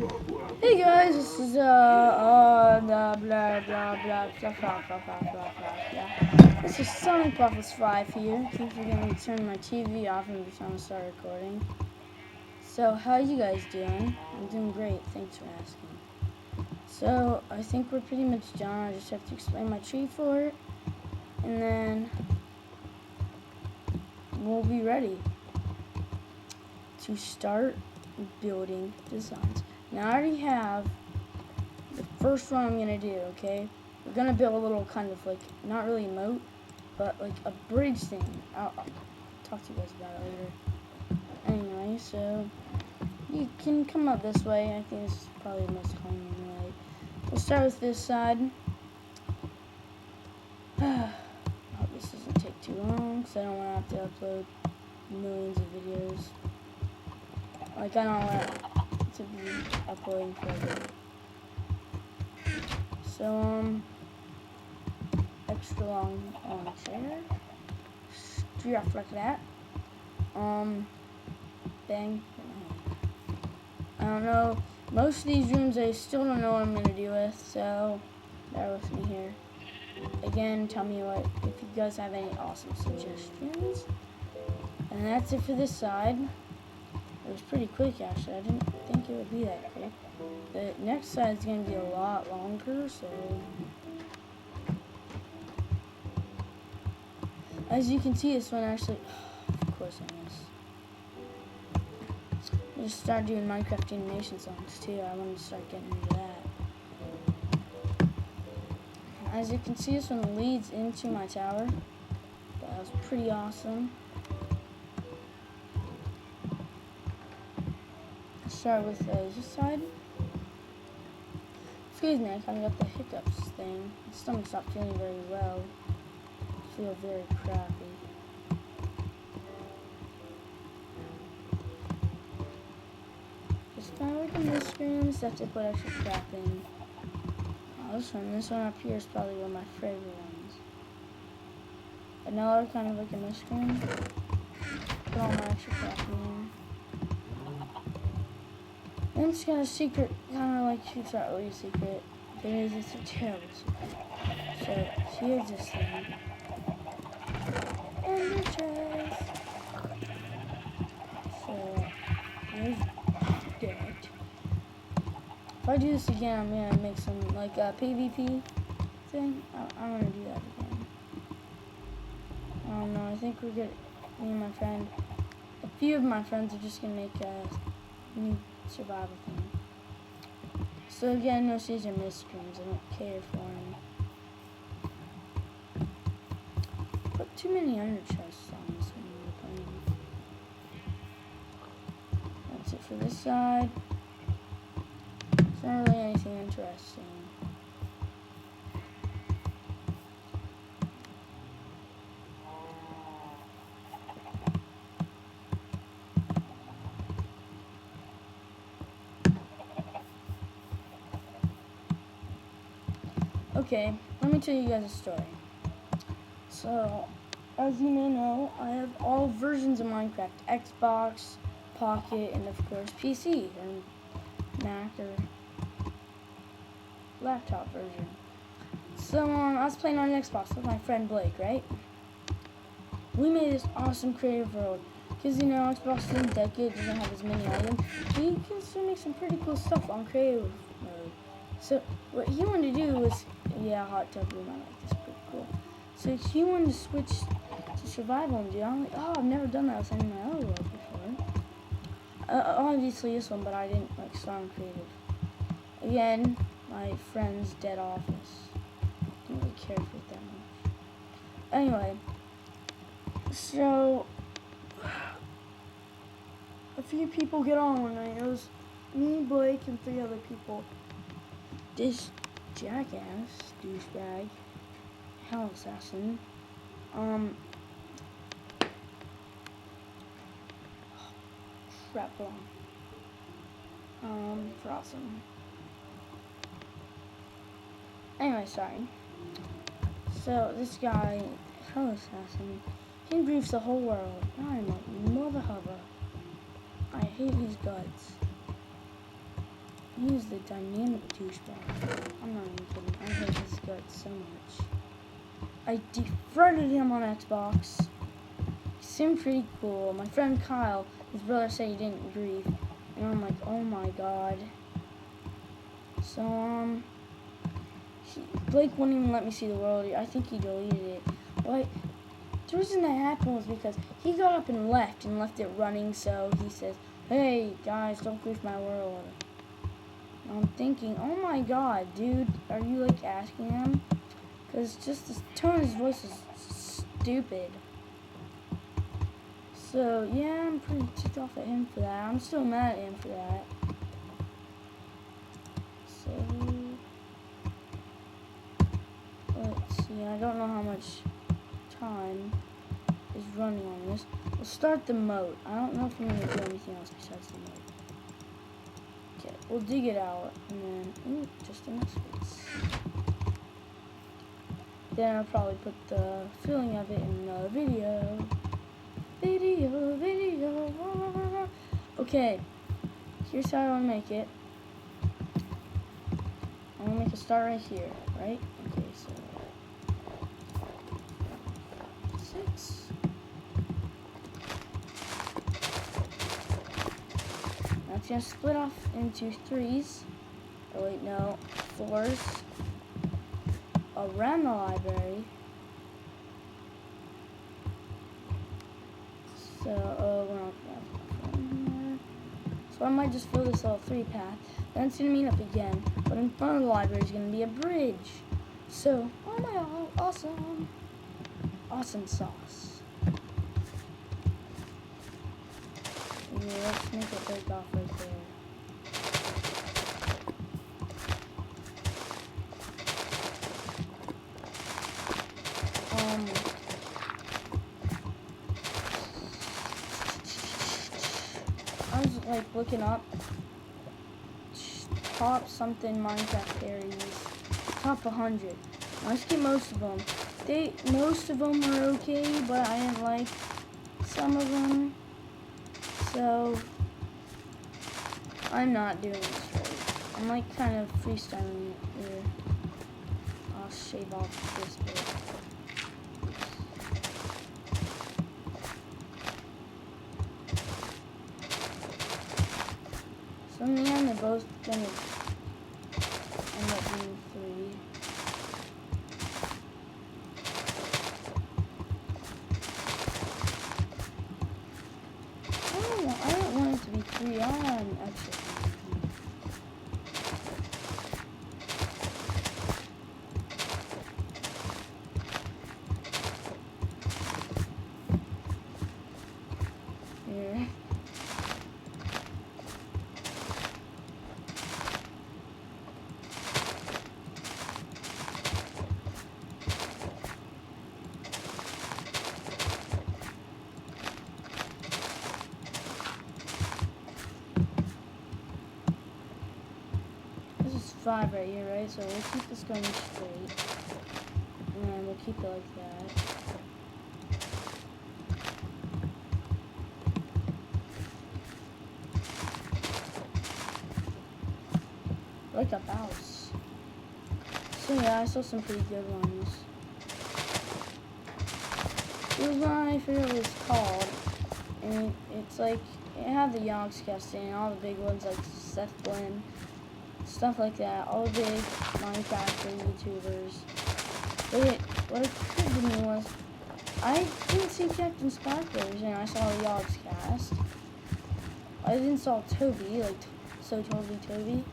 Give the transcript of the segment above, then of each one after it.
Hey guys, this is blah blah blah blah blah blah blah blah blah blah. This is Sonic Waffles 5 here. Keep forgetting to turn my TV off and every time I start recording. So how you guys doing? I'm doing great, thanks for asking. So I think we're pretty much done. I just have to explain my tree for it, and then we'll be ready to start building designs. Now I already have the first one I'm gonna do, okay? We're gonna build a little kind of like, not really a moat, but like a bridge thing. I'll talk to you guys about it later. Anyway, so you can come up this way. I think this is probably the most common way. We'll start with this side. I hope this doesn't take too long, because I don't want to have to upload millions of videos. Like, I don't want to be uploading forever. So, extra long chair. Strap like that. Bang. I don't know. Most of these rooms I still don't know what I'm gonna do with, so bear with me here. Again, tell me what if you guys have any awesome suggestions. And that's it for this side. It was pretty quick actually. I didn't think it would be that quick. The next side is going to be a lot longer, so as you can see, this one actually, of course I missed. I just started doing Minecraft animation songs too. I wanted to start getting into that. As you can see, this one leads into my tower. That was pretty awesome. Let's start with this side. Excuse me, I kind of got the hiccups thing. My stomach's not feeling very well. I feel very crappy. Just kind of like in this room, just have to put extra crap in. Oh, this one up here is probably one of my favorite ones. Another kind of like in this room. Put all my extra crap in. And it's kind of secret, kind of like it's not really a secret. If it is, it's a terrible secret. So here's this thing. And the chest. So there's that. If I do this again, I'm gonna make some like a PvP thing. I'm gonna do that again. I don't know. I think we're good. Me and my friend, a few of my friends are just gonna make a new survival thing. So again, no season miscreams. I don't care for them. Put too many under chests on this one. That's it for this side. It's not really anything interesting. Okay, let me tell you guys a story. So, as you may know, I have all versions of Minecraft. Xbox, Pocket, and of course PC, or Mac, or laptop version. So, I was playing on Xbox with my friend Blake, right? We made this awesome creative world. Because, you know, Xbox didn't decade, doesn't have as many items. We can still make some pretty cool stuff on creative mode. So, what he wanted to do was, yeah, hot tub room, I like this, pretty cool. So he wanted to switch to survival and do. I'm like, oh, I've never done that with any of my other worlds before. Obviously this one, but I didn't like start on creative. Again, my friend's dead office. Didn't really care for it that much. Anyway, so a few people get on one night. It was me, Blake, and 3 other people. This jackass, douchebag, hell assassin, crap on, for awesome. Anyway, sorry. So, this guy, hell assassin, he improves the whole world. I'm like, mother hubba. I hate his guts. He's the dynamic douchebag. I'm not even kidding. I hate his guts so much. I defriended him on Xbox. He seemed pretty cool. My friend Kyle, his brother, said he didn't agree. And I'm like, oh my god. So, Blake wouldn't even let me see the world. I think he deleted it. But the reason that happened was because he got up and left it running. So he says, hey guys, don't grief my world. And I'm thinking, oh my god, dude, are you like asking him? Because just the tone of his voice is stupid. So yeah, I'm pretty ticked off at him for that. I'm still mad at him for that. So let's see, I don't know how much time is running on this. We'll start the moat. I don't know if I'm going to do anything else besides the moat. Okay, we'll dig it out, and then, ooh, just enough space. Then I'll probably put the filling of it in another video. Okay, here's how I want to make it. I'm going to make a start right here, right? Okay, so 6. Now it's going to split off into 3s. Oh wait, no, 4s. Around the library. So, we're not gonna. So I might just fill this all 3 path. Then it's gonna meet up again. But in front of the library is gonna be a bridge. So, oh my god, awesome. Awesome sauce. Yeah, let's make it break off right there. I was like looking up top something Minecraft parodies, top 100. I skipped most of them. Most of them were okay, but I didn't like some of them. So I'm not doing this right. I'm like kind of freestyling it here. I'll shave off this bit. So in the end, they're both gonna end up being 3. I don't want it to be 3 on, actually. Here. This is 5 right here, right? So we'll keep this going straight. And then we'll keep it like that. Like a mouse. So yeah, I saw some pretty good ones. There was one, I forget what it's called. And it's like, it had the Yogscast in, all the big ones like Seth Blinn, stuff like that, all the big Minecraft YouTubers. But what occurred to me was, I didn't see Captain Sparklers, and I saw the Yogscast. I didn't saw Toby, like, so Toby.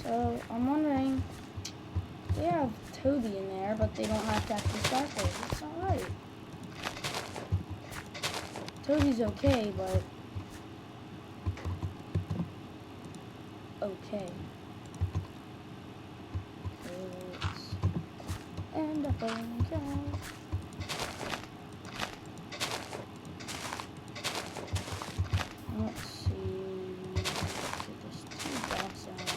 So, I'm wondering, they have Toby in there, but they don't have Captain Sparklers. It's alright. Toby's okay, but okay. Let's end up on go. Let's see. Get this 2 blocks out.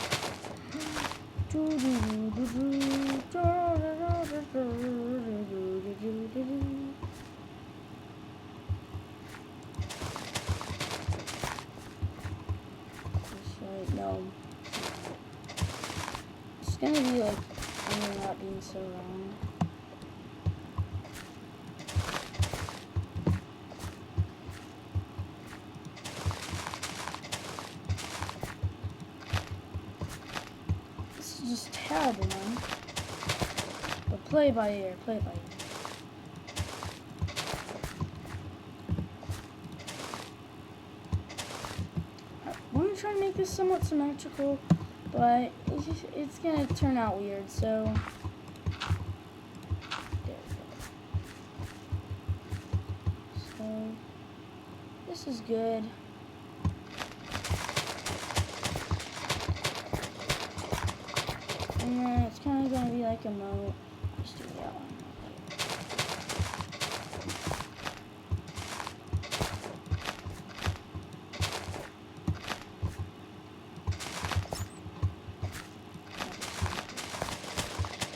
No. gonna be like ending up being so wrong. This is just terrible, man. But play by ear, play by ear. I'm gonna try to make this somewhat symmetrical, but it's gonna turn out weird, so there we go. So this is good. And then it's kind of gonna be like a moat. Just do that one.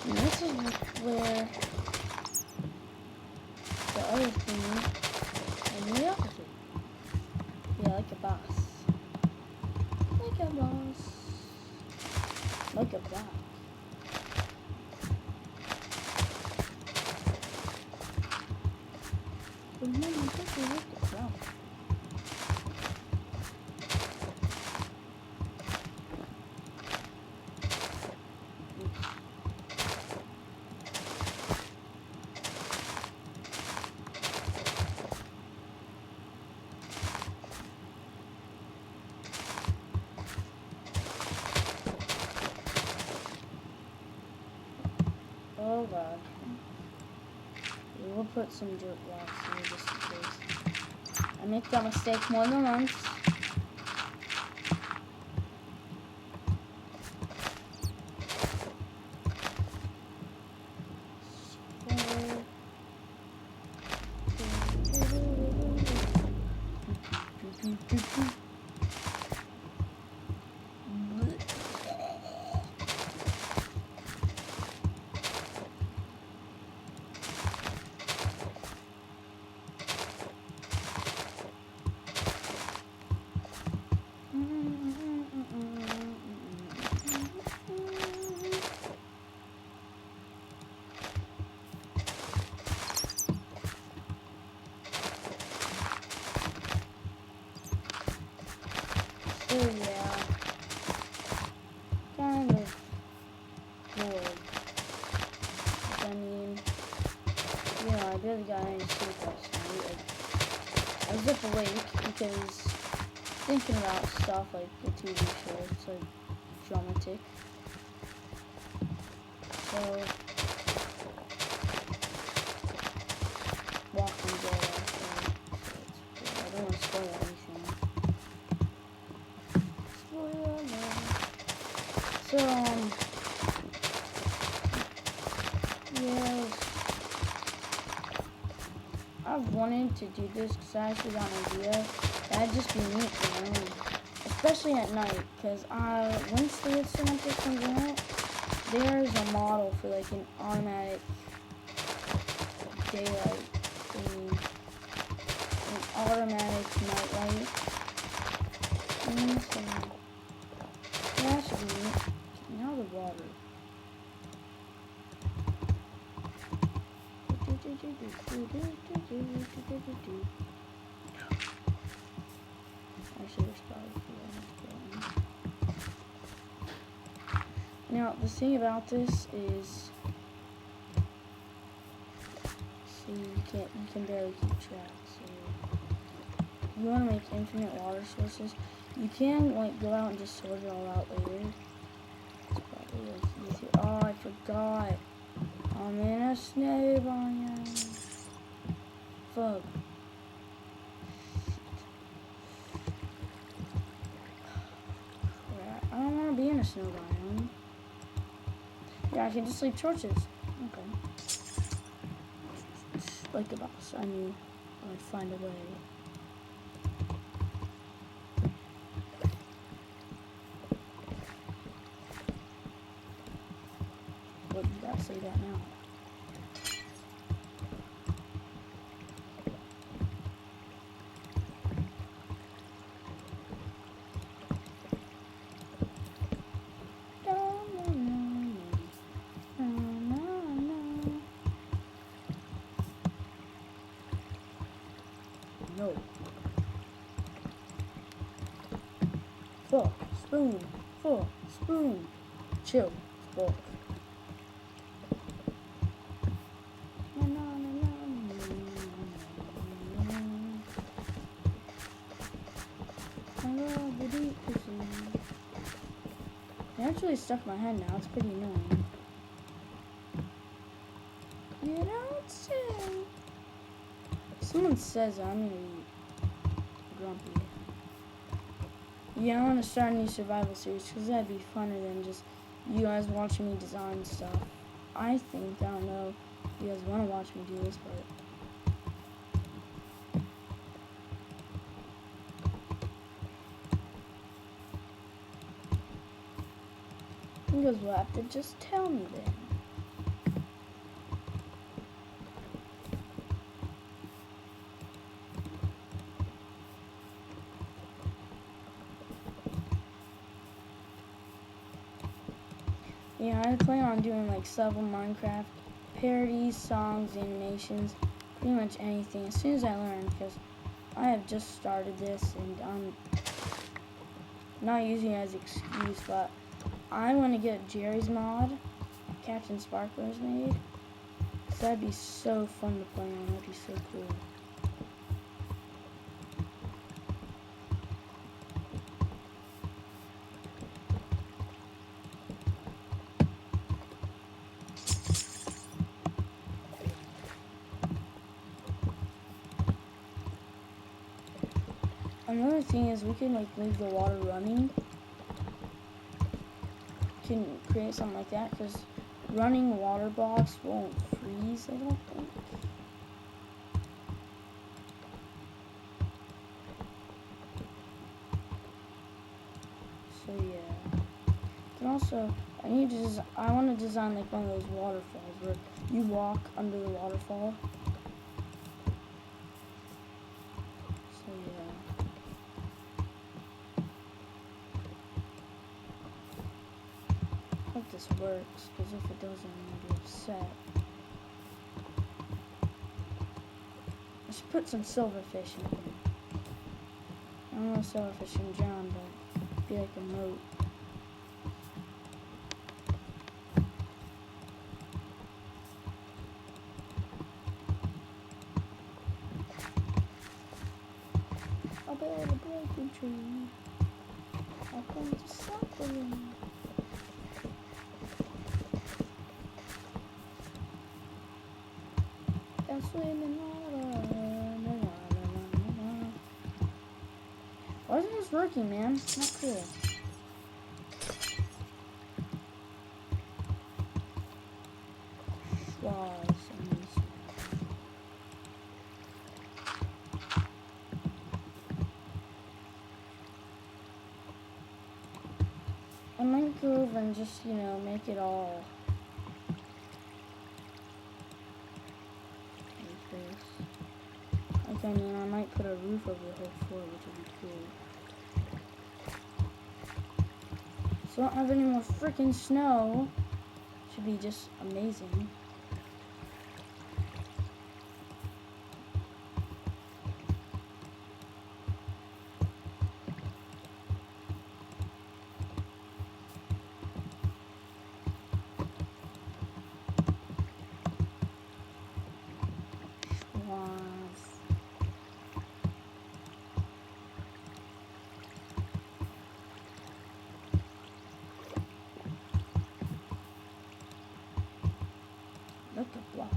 And this is where the other thing and the opposite. Yeah, like a boss. Like a boss. Like a boss. Remember, take a look at that. Oh god. We'll put some dirt blocks here just in case. I make that mistake more than once. So yeah, kind of bored. I mean, you know, I barely got any sleep last night. I was up awake because thinking about stuff like the TV show. It's like dramatic. So Walking Dead. I don't want to spoil anything. So, yeah, I've wanted to do this because I actually got an idea. That'd just be neat, you know, especially at night, because once the Cinematic comes out, there's a model for like an automatic daylight thing, an automatic night light. And so, that should be neat. Now the water. I should have started. Now the thing about this is, see, you can barely keep track. So you want to make infinite water sources. You can like go out and just sort it all out later. It's probably like easier. Oh, I forgot. I'm in a snow biome. Fuck. I don't want to be in a snow biome. Yeah, I can just leave torches. Okay. Like a boss. I knew I'd find a way. What you gotta say that now? Spoon. Full. Spoon. Chill. Spoon. It actually stuck in my head now. It's pretty annoying. You don't say. Someone says I'm gonna be grumpy. Yeah, I want to start a new survival series because that'd be funner than just you guys watching me design stuff. I think, I don't know if you guys want to watch me do this, but you guys will have to just tell me then. Yeah, I plan on doing like several Minecraft parodies, songs, animations, pretty much anything as soon as I learn, because I have just started this and I'm not using it as an excuse, but I want to get Jerry's mod Captain Sparkler's made, because that'd be so fun to play on. That'd be so cool. Another thing is we can like leave the water running. Can create something like that because running water blocks won't freeze, I don't think. So yeah. And also I want to design like one of those waterfalls where you walk under the waterfall. So yeah. I hope this works, because if it doesn't, I'm gonna be upset. I should put some silverfish in here. I don't know silverfish can drown, but it'd be like a moat. I'll be able to break the tree. I'll come to suffering. And swim in water. Why isn't this working, man? It's not cool. I might go over and just, make it all like this. Like, I might put a roof over the whole floor, which would be cool. So I don't have any more freaking snow. Should be just amazing. Look at block.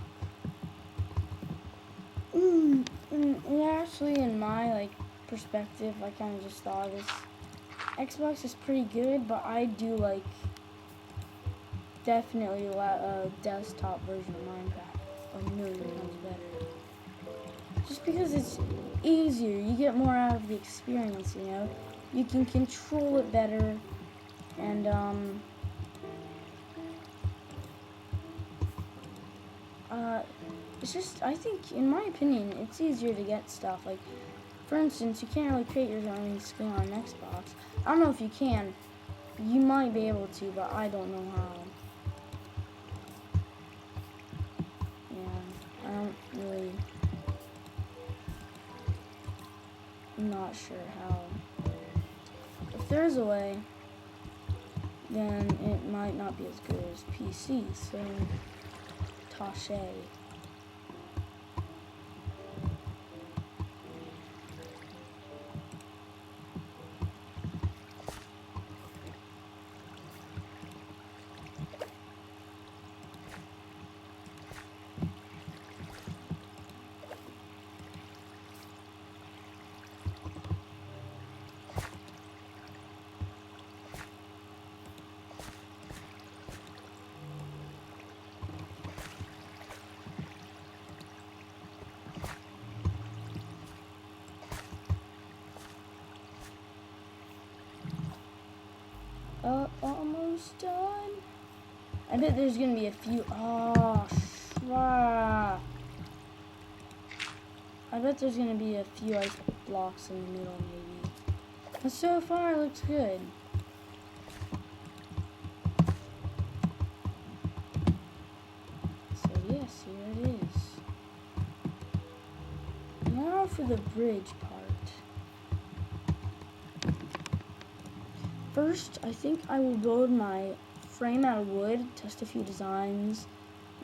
And actually, in my perspective, I kind of just thought this Xbox is pretty good, but I do like definitely a desktop version of Minecraft a million times better. Just because it's easier, you get more out of the experience. You can control it better, and it's just, I think, in my opinion, it's easier to get stuff. Like, for instance, you can't really create your own skin on an Xbox. I don't know if you can. You might be able to, but I don't know how. Yeah, I don't really, I'm not sure how. If there's a way, then it might not be as good as PC. So, Tashe. Almost done. I bet there's gonna be a few. Oh, crap. I bet there's gonna be a few ice blocks in the middle, maybe. But so far, it looks good. So yes, here it is. Now for the bridge part. First, I think I will build my frame out of wood, test a few designs.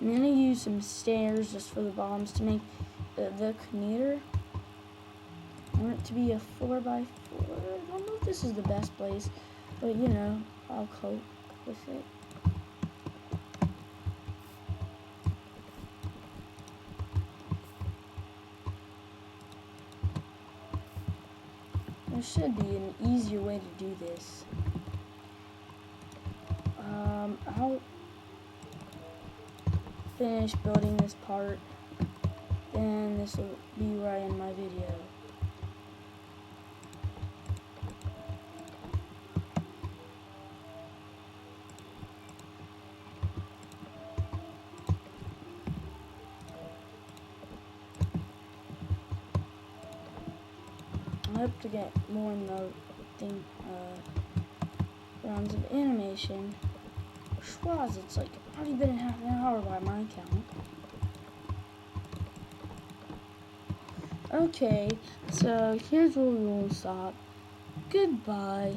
I'm gonna use some stairs just for the bottoms to make the commuter. I want it to be a 4x4. I don't know if this is the best place, but you know, I'll cope with it. There should be an easier way to do this. I'll finish building this part, then this will be where I end my video. I hope to get more in the thing, rounds of animation. Schwaz, it's like already been half an hour by my count. Okay, so here's where we will stop. Goodbye.